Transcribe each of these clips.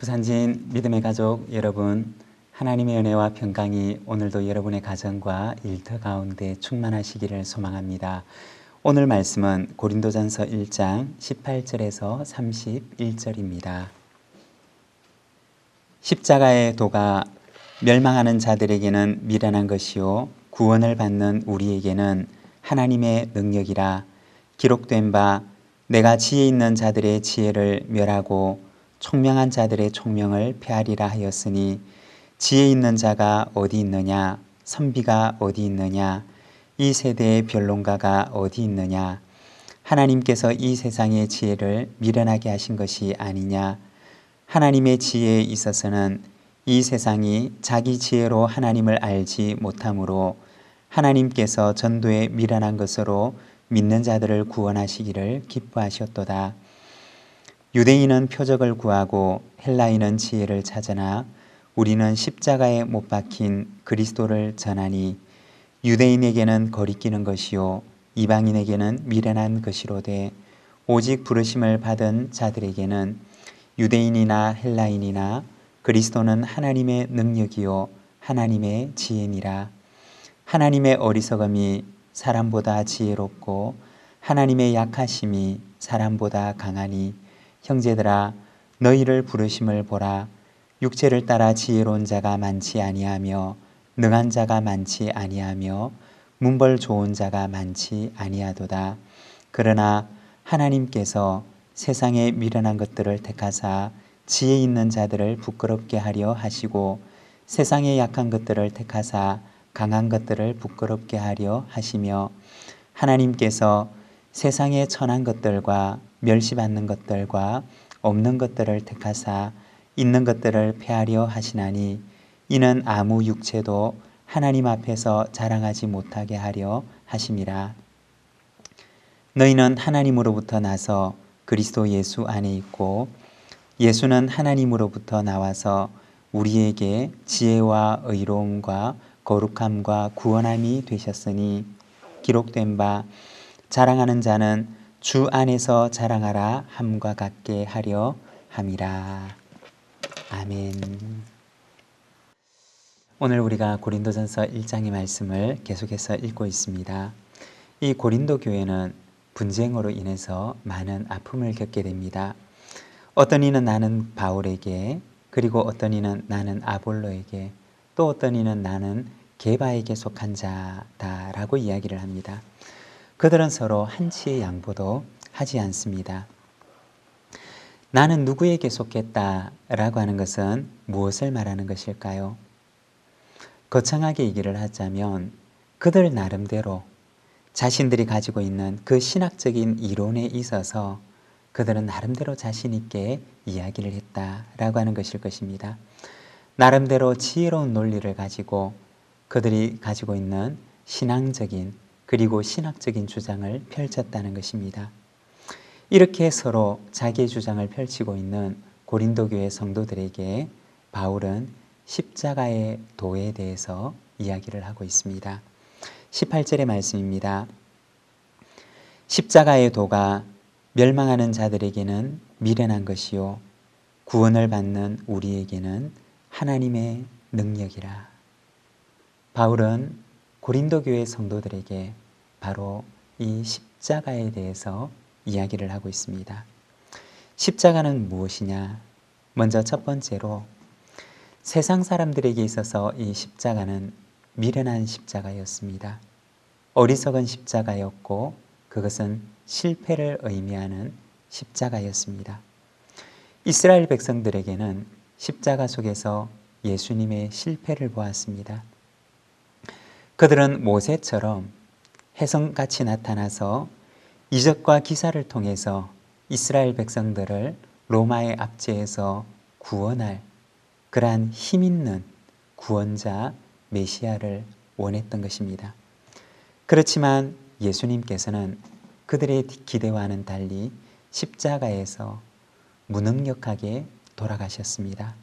부산진 믿음의 가족 여러분, 하나님의 은혜와 평강이 오늘도 여러분의 가정과 일터 가운데 충만하시기를 소망합니다. 오늘 말씀은 고린도전서 1장 18절에서 31절입니다. 십자가의 도가 멸망하는 자들에게는 미련한 것이요 구원을 받는 우리에게는 하나님의 능력이라. 기록된 바 내가 지혜 있는 자들의 지혜를 멸하고 총명한 자들의 총명을 폐하리라 하였으니, 지혜 있는 자가 어디 있느냐? 선비가 어디 있느냐? 이 세대의 변론가가 어디 있느냐? 하나님께서 이 세상의 지혜를 미련하게 하신 것이 아니냐? 하나님의 지혜에 있어서는 이 세상이 자기 지혜로 하나님을 알지 못하므로 하나님께서 전도에 미련한 것으로 믿는 자들을 구원하시기를 기뻐하셨도다. 유대인은 표적을 구하고 헬라인은 지혜를 찾으나 우리는 십자가에 못 박힌 그리스도를 전하니, 유대인에게는 거리끼는 것이요 이방인에게는 미련한 것이로되 오직 부르심을 받은 자들에게는 유대인이나 헬라인이나 그리스도는 하나님의 능력이요 하나님의 지혜니라. 하나님의 어리석음이 사람보다 지혜롭고 하나님의 약하심이 사람보다 강하니, 형제들아 너희를 부르심을 보라. 육체를 따라 지혜로운 자가 많지 아니하며 능한 자가 많지 아니하며 문벌 좋은 자가 많지 아니하도다. 그러나 하나님께서 세상에 미련한 것들을 택하사 지혜 있는 자들을 부끄럽게 하려 하시고, 세상에 약한 것들을 택하사 강한 것들을 부끄럽게 하려 하시며, 하나님께서 세상에 천한 것들과 멸시받는 것들과 없는 것들을 택하사 있는 것들을 폐하려 하시나니, 이는 아무 육체도 하나님 앞에서 자랑하지 못하게 하려 하심이라. 너희는 하나님으로부터 나서 그리스도 예수 안에 있고, 예수는 하나님으로부터 나와서 우리에게 지혜와 의로움과 거룩함과 구원함이 되셨으니, 기록된 바 자랑하는 자는 주 안에서 자랑하라 함과 같게 하려 함이라. 아멘. 오늘 우리가 고린도전서 1장의 말씀을 계속해서 읽고 있습니다. 이 고린도 교회는 분쟁으로 인해서 많은 아픔을 겪게 됩니다. 어떤 이는 나는 바울에게, 그리고 어떤 이는 나는 아볼로에게, 또 어떤 이는 나는 게바에게 속한 자다라고 이야기를 합니다. 그들은 서로 한치의 양보도 하지 않습니다. 나는 누구에게 속했다라고 하는 것은 무엇을 말하는 것일까요? 거창하게 얘기를 하자면 그들 나름대로 자신들이 가지고 있는 그 신학적인 이론에 있어서 그들은 나름대로 자신 있게 이야기를 했다라고 하는 것일 것입니다. 나름대로 지혜로운 논리를 가지고 그들이 가지고 있는 신앙적인 그리고 신학적인 주장을 펼쳤다는 것입니다. 이렇게 서로 자기의 주장을 펼치고 있는 고린도 교회 성도들에게 바울은 십자가의 도에 대해서 이야기를 하고 있습니다. 18절의 말씀입니다. 십자가의 도가 멸망하는 자들에게는 미련한 것이요 구원을 받는 우리에게는 하나님의 능력이라. 바울은 고린도 교회 성도들에게 바로 이 십자가에 대해서 이야기를 하고 있습니다. 십자가는 무엇이냐? 먼저 첫 번째로 세상 사람들에게 있어서 이 십자가는 미련한 십자가였습니다. 어리석은 십자가였고 그것은 실패를 의미하는 십자가였습니다. 이스라엘 백성들에게는 십자가 속에서 예수님의 실패를 보았습니다. 그들은 모세처럼 혜성같이 나타나서 이적과 기사를 통해서 이스라엘 백성들을 로마의 압제에서 구원할 그러한 힘있는 구원자 메시아를 원했던 것입니다. 그렇지만 예수님께서는 그들의 기대와는 달리 십자가에서 무능력하게 돌아가셨습니다.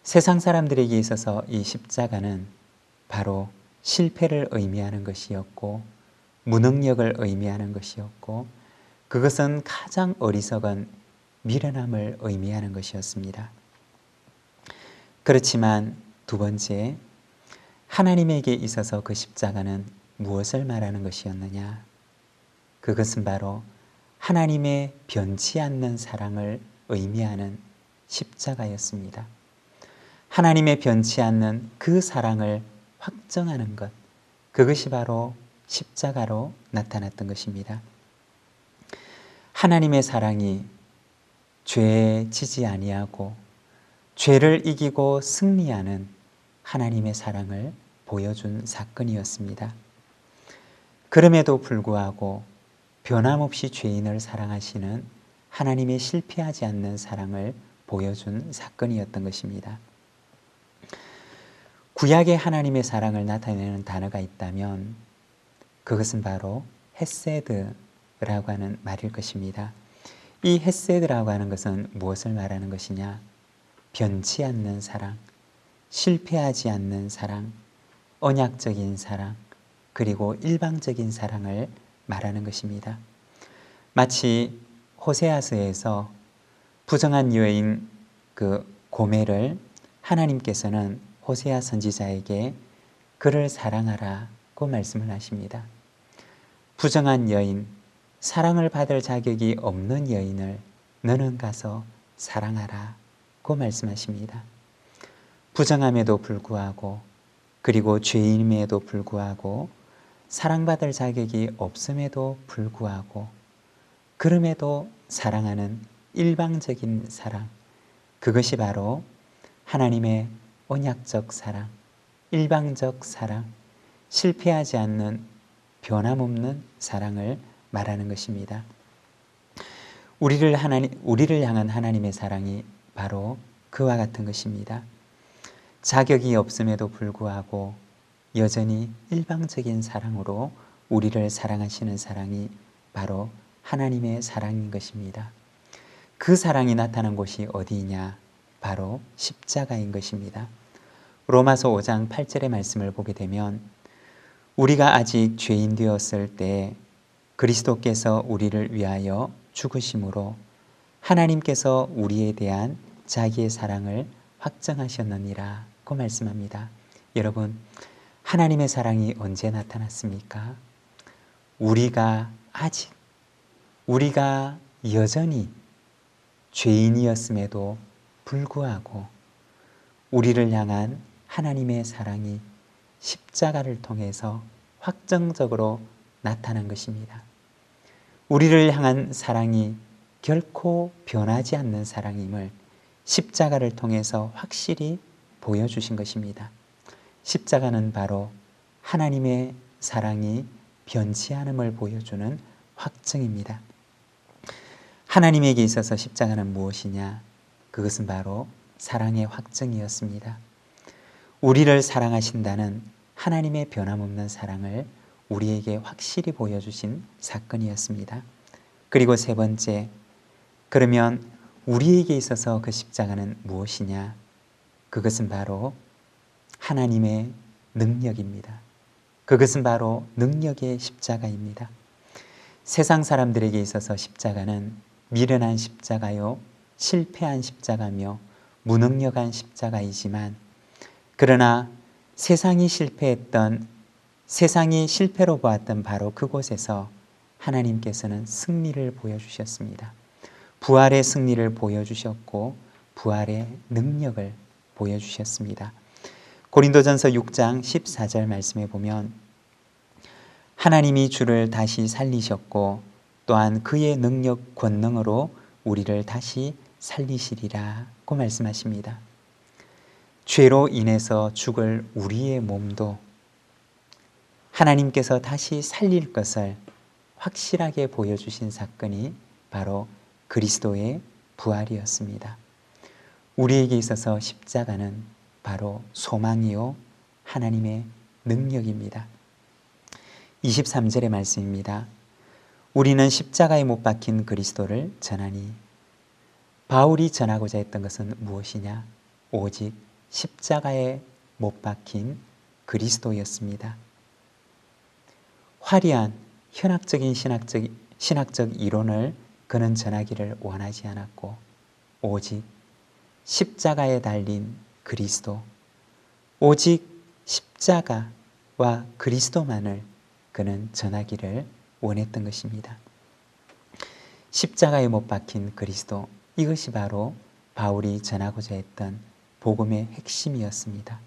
세상 사람들에게 있어서 이 십자가는 바로 실패를 의미하는 것이었고 무능력을 의미하는 것이었고, 그것은 가장 어리석은 미련함을 의미하는 것이었습니다. 그렇지만 두 번째, 하나님에게 있어서 그 십자가는 무엇을 말하는 것이었느냐? 그것은 바로 하나님의 변치 않는 사랑을 의미하는 십자가였습니다. 하나님의 변치 않는 그 사랑을 확정하는 것, 그것이 바로 십자가로 나타났던 것입니다. 하나님의 사랑이 죄에 지지 아니하고 죄를 이기고 승리하는 하나님의 사랑을 보여준 사건이었습니다. 그럼에도 불구하고 변함없이 죄인을 사랑하시는 하나님의 실패하지 않는 사랑을 보여준 사건이었던 것입니다. 구약의 하나님의 사랑을 나타내는 단어가 있다면 그것은 바로 헤세드라고 하는 말일 것입니다. 이 헤세드라고 하는 것은 무엇을 말하는 것이냐? 변치 않는 사랑, 실패하지 않는 사랑, 언약적인 사랑, 그리고 일방적인 사랑을 말하는 것입니다. 마치 호세아서에서 부정한 여인 그 고멜을 하나님께서는 호세아 선지자에게 그를 사랑하라고 말씀을 하십니다. 부정한 여인, 사랑을 받을 자격이 없는 여인을 너는 가서 사랑하라고 말씀하십니다. 부정함에도 불구하고 그리고 죄인임에도 불구하고 사랑받을 자격이 없음에도 불구하고 그럼에도 사랑하는 일방적인 사랑, 그것이 바로 하나님의 언약적 사랑, 일방적 사랑, 실패하지 않는 변함없는 사랑을 말하는 것입니다. 우리를 향한 하나님의 사랑이 바로 그와 같은 것입니다. 자격이 없음에도 불구하고 여전히 일방적인 사랑으로 우리를 사랑하시는 사랑이 바로 하나님의 사랑인 것입니다. 그 사랑이 나타난 곳이 어디이냐? 바로 십자가인 것입니다. 로마서 5장 8절의 말씀을 보게 되면 우리가 아직 죄인 되었을 때 그리스도께서 우리를 위하여 죽으심으로 하나님께서 우리에 대한 자기의 사랑을 확정하셨느니라고 말씀합니다. 여러분, 하나님의 사랑이 언제 나타났습니까? 우리가 여전히 죄인이었음에도 불구하고 우리를 향한 하나님의 사랑이 십자가를 통해서 확정적으로 나타난 것입니다. 우리를 향한 사랑이 결코 변하지 않는 사랑임을 십자가를 통해서 확실히 보여주신 것입니다. 십자가는 바로 하나님의 사랑이 변치 않음을 보여주는 확증입니다. 하나님에게 있어서 십자가는 무엇이냐? 그것은 바로 사랑의 확증이었습니다. 우리를 사랑하신다는 하나님의 변함없는 사랑을 우리에게 확실히 보여주신 사건이었습니다. 그리고 세 번째, 그러면 우리에게 있어서 그 십자가는 무엇이냐? 그것은 바로 하나님의 능력입니다. 그것은 바로 능력의 십자가입니다. 세상 사람들에게 있어서 십자가는 미련한 십자가요, 실패한 십자가며 무능력한 십자가이지만, 그러나 세상이 실패로 보았던 바로 그곳에서 하나님께서는 승리를 보여주셨습니다. 부활의 승리를 보여주셨고 부활의 능력을 보여주셨습니다. 고린도전서 6장 14절 말씀에 보면 하나님이 주를 다시 살리셨고 또한 그의 능력 권능으로 우리를 다시 살리시리라고 말씀하십니다. 죄로 인해서 죽을 우리의 몸도 하나님께서 다시 살릴 것을 확실하게 보여주신 사건이 바로 그리스도의 부활이었습니다. 우리에게 있어서 십자가는 바로 소망이요 하나님의 능력입니다. 23절의 말씀입니다. 우리는 십자가에 못 박힌 그리스도를 전하니. 바울이 전하고자 했던 것은 무엇이냐? 오직 십자가에 못 박힌 그리스도였습니다. 화려한 현학적인 신학적 이론을 그는 전하기를 원하지 않았고 오직 십자가에 달린 그리스도, 오직 십자가와 그리스도만을 그는 전하기를 원했던 것입니다. 십자가에 못 박힌 그리스도, 이것이 바로 바울이 전하고자 했던 복음의 핵심이었습니다.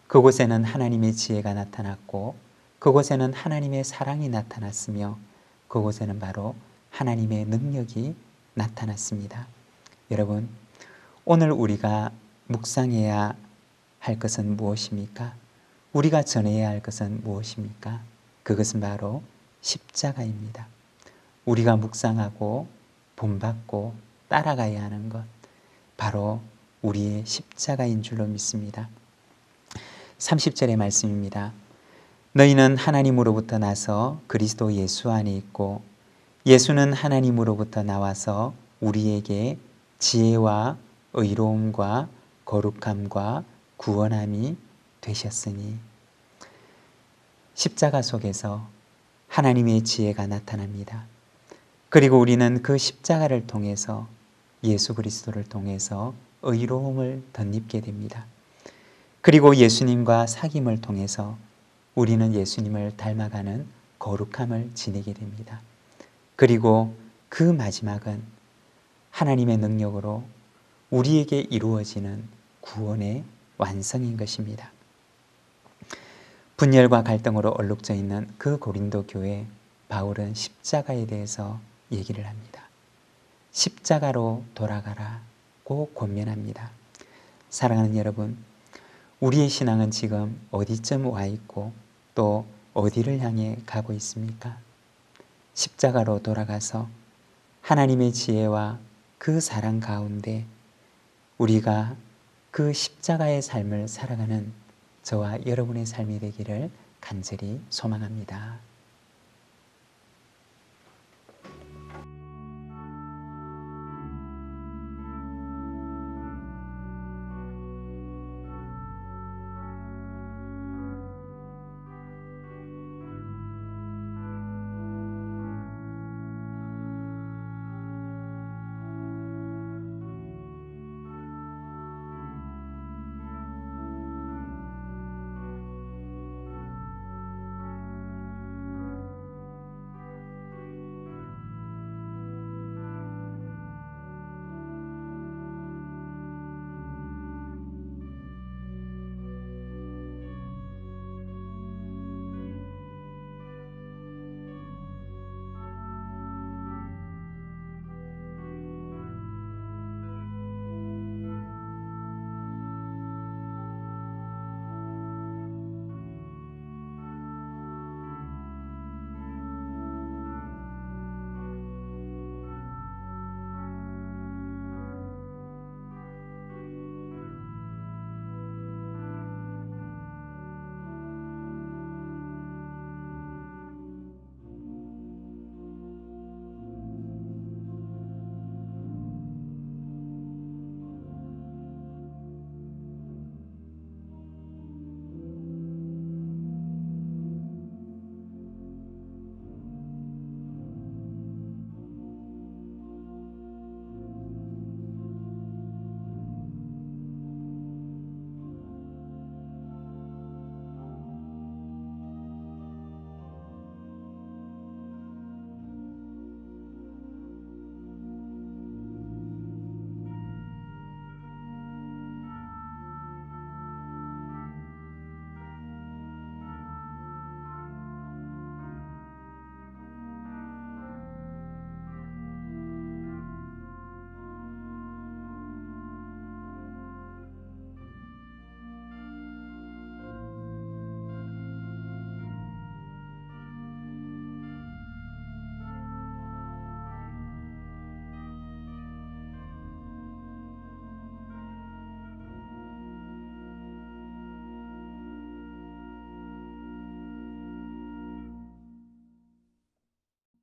그곳에는 하나님의 지혜가 나타났고 그곳에는 하나님의 사랑이 나타났으며 그곳에는 바로 하나님의 능력이 나타났습니다. 여러분, 오늘 우리가 묵상해야 할 것은 무엇입니까? 우리가 전해야 할 것은 무엇입니까? 그것은 바로 십자가입니다. 우리가 묵상하고 본받고 따라가야 하는 것, 바로 우리의 십자가인 줄로 믿습니다. 30절의 말씀입니다. 너희는 하나님으로부터 나서 그리스도 예수 안에 있고 예수는 하나님으로부터 나와서 우리에게 지혜와 의로움과 거룩함과 구원함이 되셨으니, 십자가 속에서 하나님의 지혜가 나타납니다. 그리고 우리는 그 십자가를 통해서 예수 그리스도를 통해서 의로움을 덧입게 됩니다. 그리고 예수님과 사귐을 통해서 우리는 예수님을 닮아가는 거룩함을 지니게 됩니다. 그리고 그 마지막은 하나님의 능력으로 우리에게 이루어지는 구원의 완성인 것입니다. 분열과 갈등으로 얼룩져 있는 그 고린도 교회, 바울은 십자가에 대해서 얘기를 합니다. 십자가로 돌아가라고 권면합니다. 사랑하는 여러분, 우리의 신앙은 지금 어디쯤 와 있고 또 어디를 향해 가고 있습니까? 십자가로 돌아가서 하나님의 지혜와 그 사랑 가운데 우리가 그 십자가의 삶을 살아가는 저와 여러분의 삶이 되기를 간절히 소망합니다.